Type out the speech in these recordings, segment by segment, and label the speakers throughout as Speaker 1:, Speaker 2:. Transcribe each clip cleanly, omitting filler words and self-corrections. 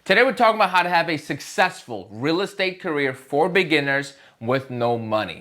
Speaker 1: Today we're talking about how to have a successful real estate career for beginners with no money.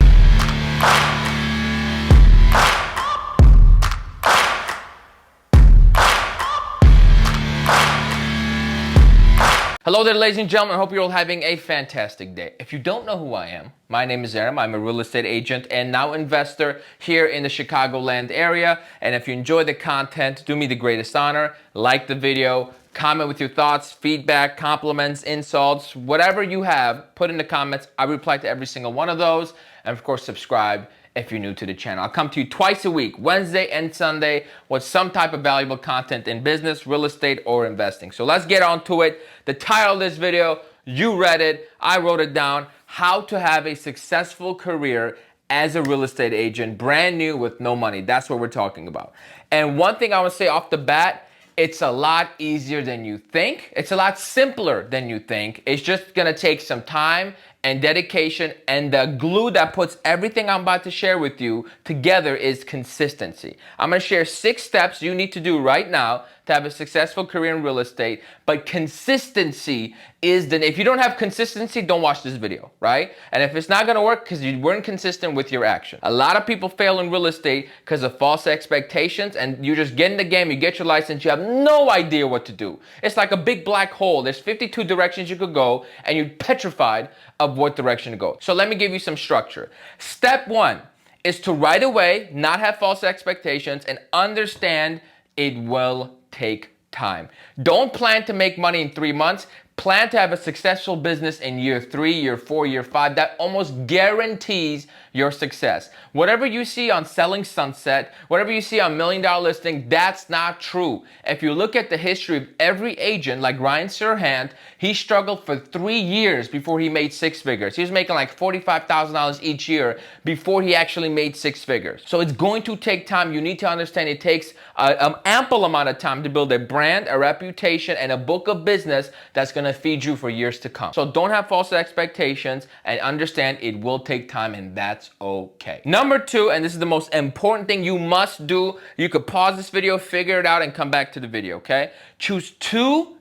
Speaker 1: Hello there, ladies and gentlemen. I hope you're all having a fantastic day. If you don't know who I am, my name is Aram. I'm a real estate agent and now investor here in the Chicagoland area. And if you enjoy the content, do me the greatest honor, like the video, comment with your thoughts, feedback, compliments, insults, whatever you have, put in the comments. I reply to every single one of those. And of course, subscribe if you're new to the channel. I'll come to you twice a week, Wednesday and Sunday, with some type of valuable content in business, real estate, or investing. So let's get on to it. The title of this video, you read it, I wrote it down, how to have a successful career as a real estate agent, brand new with no money. That's what we're talking about. And one thing I want to say off the bat, it's a lot easier than you think. It's a lot simpler than you think. It's just gonna take some time and dedication, and the glue that puts everything I'm about to share with you together is consistency. I'm gonna share 6 steps you need to do right now to have a successful career in real estate, but consistency is if you don't have consistency, don't watch this video, right? And if it's not gonna work because you weren't consistent with your action. A lot of people fail in real estate because of false expectations, and you just get in the game, you get your license, you have no idea what to do. It's like a big black hole. There's 52 directions you could go, and you're petrified of what direction to go. So let me give you some structure. Step 1 is to right away not have false expectations and understand it will take time. Don't plan to make money in 3 months. Plan to have a successful business in year 3, year 4, year 5. That almost guarantees your success. Whatever you see on Selling Sunset, whatever you see on $1 Million Listing, that's not true. If you look at the history of every agent, like Ryan Serhant, he struggled for 3 years before he made 6 figures. He was making like $45,000 each year before he actually made 6 figures. So it's going to take time. You need to understand it takes an ample amount of time to build a brand, a reputation, and a book of business that's going to feed you for years to come. So don't have false expectations and understand it will take time, and that's okay. Number 2, and this is the most important thing you must do. You could pause this video, figure it out, and come back to the video, okay? Choose two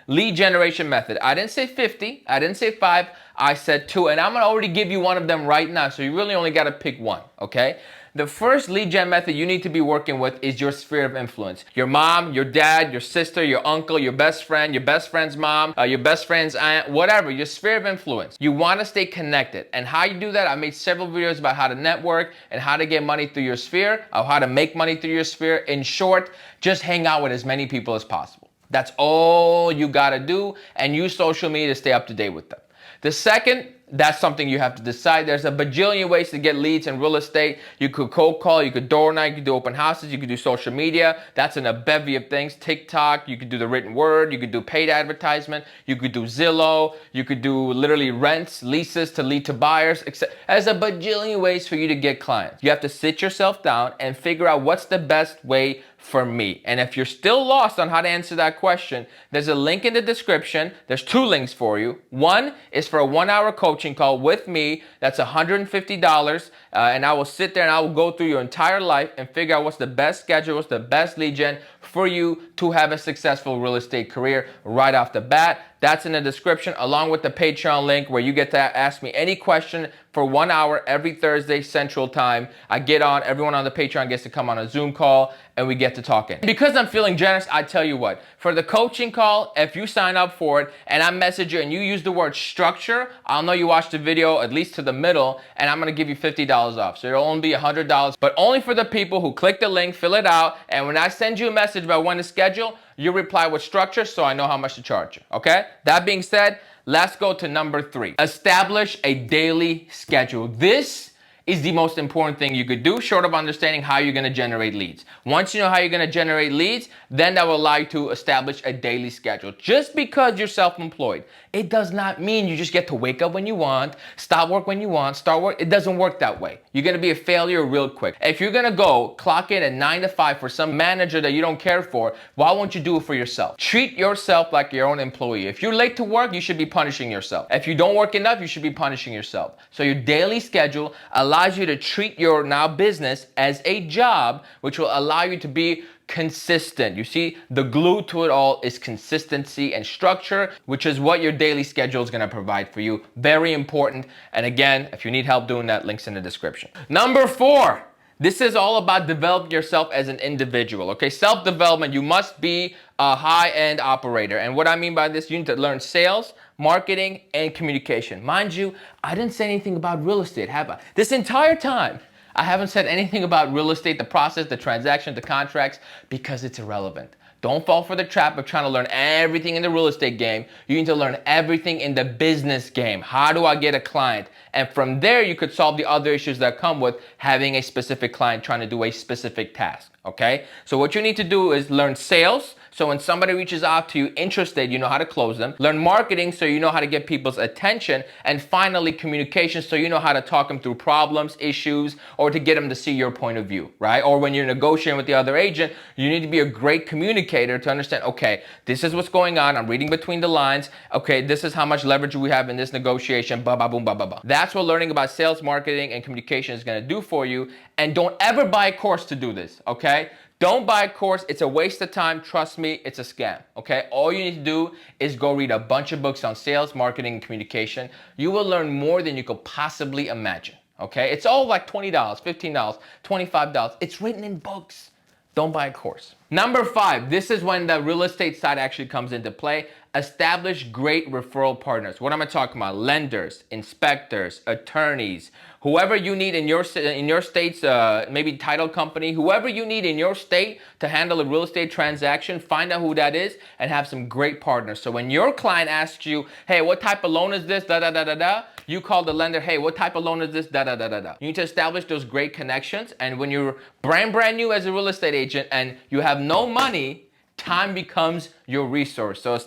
Speaker 1: lead generation method. I didn't say 50, I didn't say 5, I said 2, and I'm gonna already give you one of them right now, so you really only gotta pick one, okay? The first lead gen method you need to be working with is your sphere of influence. Your mom, your dad, your sister, your uncle, your best friend's mom, your best friend's aunt, whatever, your sphere of influence. You want to stay connected. And how you do that, I made several videos about how to network and how to get money through your sphere, or how to make money through your sphere. In short, just hang out with as many people as possible. That's all you got to do, and use social media to stay up to date with them. The second, that's something you have to decide. There's a bajillion ways to get leads in real estate. You could cold call, you could door knock, you could do open houses, you could do social media. That's in a bevy of things. TikTok, you could do the written word, you could do paid advertisement, you could do Zillow, you could do literally rents, leases to lead to buyers, etc. There's a bajillion ways for you to get clients. You have to sit yourself down and figure out what's the best way for me. And if you're still lost on how to answer that question, there's a link in the description. There's 2 links for you. One is for a 1-hour coaching call with me. That's $150. And I will sit there and I will go through your entire life and figure out what's the best schedule, what's the best lead gen for you to have a successful real estate career right off the bat. That's in the description, along with the Patreon link where you get to ask me any question for 1 hour every Thursday Central Time. I get on, everyone on the Patreon gets to come on a Zoom call and we get to talking. Because I'm feeling generous, I tell you what, for the coaching call, if you sign up for it and I message you and you use the word structure, I'll know you watched the video at least to the middle, and I'm gonna give you $50 off. So it'll only be $100, but only for the people who click the link, fill it out, and when I send you a message about when to schedule, you reply with structure so I know how much to charge you, okay? That being said, let's go to number 3. Establish a daily schedule. This is the most important thing you could do, short of understanding how you're gonna generate leads. Once you know how you're gonna generate leads, then that will allow you to establish a daily schedule. Just because you're self-employed, it does not mean you just get to wake up when you want, stop work when you want, start work. It doesn't work that way. You're gonna be a failure real quick. If you're gonna go clock in at 9 to 5 for some manager that you don't care for, why won't you do it for yourself? Treat yourself like your own employee. If you're late to work, you should be punishing yourself. If you don't work enough, you should be punishing yourself. So your daily schedule allows you to treat your now business as a job, which will allow you to be consistent. You see, the glue to it all is consistency and structure, which is what your daily schedule is going to provide for you. Very important. And again, if you need help doing that, links in the description. Number 4. This is all about developing yourself as an individual, okay? Self-development, you must be a high-end operator. And what I mean by this, you need to learn sales, marketing, and communication. Mind you, I didn't say anything about real estate, have I? This entire time, I haven't said anything about real estate, the process, the transaction, the contracts, because it's irrelevant. Don't fall for the trap of trying to learn everything in the real estate game. You need to learn everything in the business game. How do I get a client? And from there, you could solve the other issues that come with having a specific client trying to do a specific task, okay? So what you need to do is learn sales. So when somebody reaches out to you interested, you know how to close them. Learn marketing so you know how to get people's attention. And finally, communication so you know how to talk them through problems, issues, or to get them to see your point of view, right? Or when you're negotiating with the other agent, you need to be a great communicator to understand, okay, this is what's going on. I'm reading between the lines. Okay, this is how much leverage we have in this negotiation. Ba ba boom ba ba ba. That's what learning about sales, marketing, and communication is going to do for you. And don't ever buy a course to do this, okay? Don't buy a course. It's a waste of time. Trust me, it's a scam, okay? All you need to do is go read a bunch of books on sales, marketing, and communication. You will learn more than you could possibly imagine, okay? It's all like $20, $15, $25. It's written in books. Don't buy a course. Number 5, this is when the real estate side actually comes into play. Establish great referral partners. What am I talking about? Lenders, inspectors, attorneys, whoever you need in your state's maybe title company, whoever you need in your state to handle a real estate transaction, find out who that is and have some great partners. So when your client asks you, hey, what type of loan is this? Da da da da da. You call the lender, hey, what type of loan is this? Da da da da da. You need to establish those great connections. And when you're brand new as a real estate agent and you have no money, time becomes your resource. So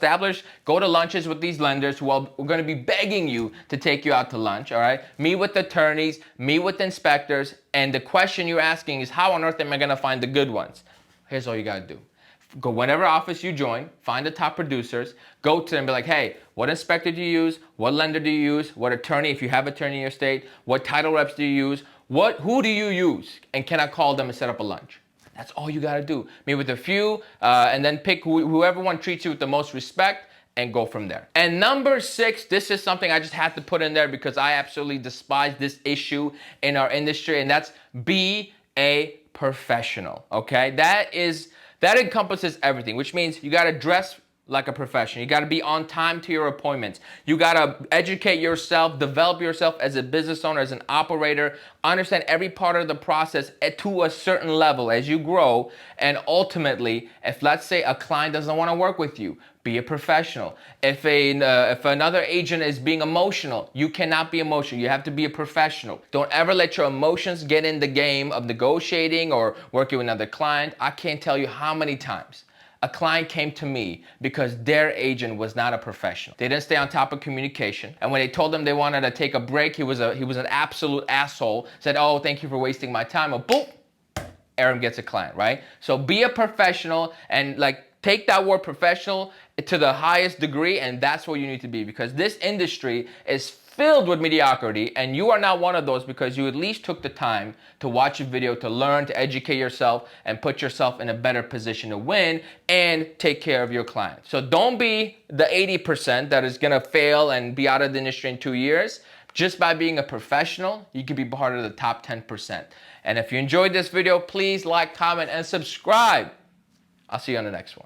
Speaker 1: go to lunches with these lenders who are going to be begging you to take you out to lunch, all right? Meet with attorneys, meet with inspectors, and the question you're asking is, how on earth am I going to find the good ones? Here's all you got to do. Go whatever office you join, find the top producers, go to them and be like, hey, what inspector do you use? What lender do you use? What attorney, if you have attorney in your state? What title reps do you use? Who do you use? And can I call them and set up a lunch? That's all you got to do. Meet with a few and then pick whoever one treats you with the most respect and go from there. And number 6, this is something I just had to put in there because I absolutely despise this issue in our industry, and that's be a professional, okay? That encompasses everything, which means you got to dress like a professional. You got to be on time to your appointments. You got to educate yourself, develop yourself as a business owner, as an operator, understand every part of the process to a certain level as you grow. And ultimately, if let's say a client doesn't want to work with you, be a professional. If another agent is being emotional, you cannot be emotional. You have to be a professional. Don't ever let your emotions get in the game of negotiating or working with another client. I can't tell you how many times a client came to me because their agent was not a professional. They didn't stay on top of communication. And when they told them they wanted to take a break, he was an absolute asshole. Said, oh, thank you for wasting my time. Or boom, Aaron gets a client, right? So be a professional and take that word professional to the highest degree, and that's what you need to be, because this industry is filled with mediocrity, and you are not one of those because you at least took the time to watch a video, to learn, to educate yourself, and put yourself in a better position to win and take care of your clients. So don't be the 80% that is gonna fail and be out of the industry in 2 years. Just by being a professional, you can be part of the top 10%. And if you enjoyed this video, please like, comment, and subscribe. I'll see you on the next one.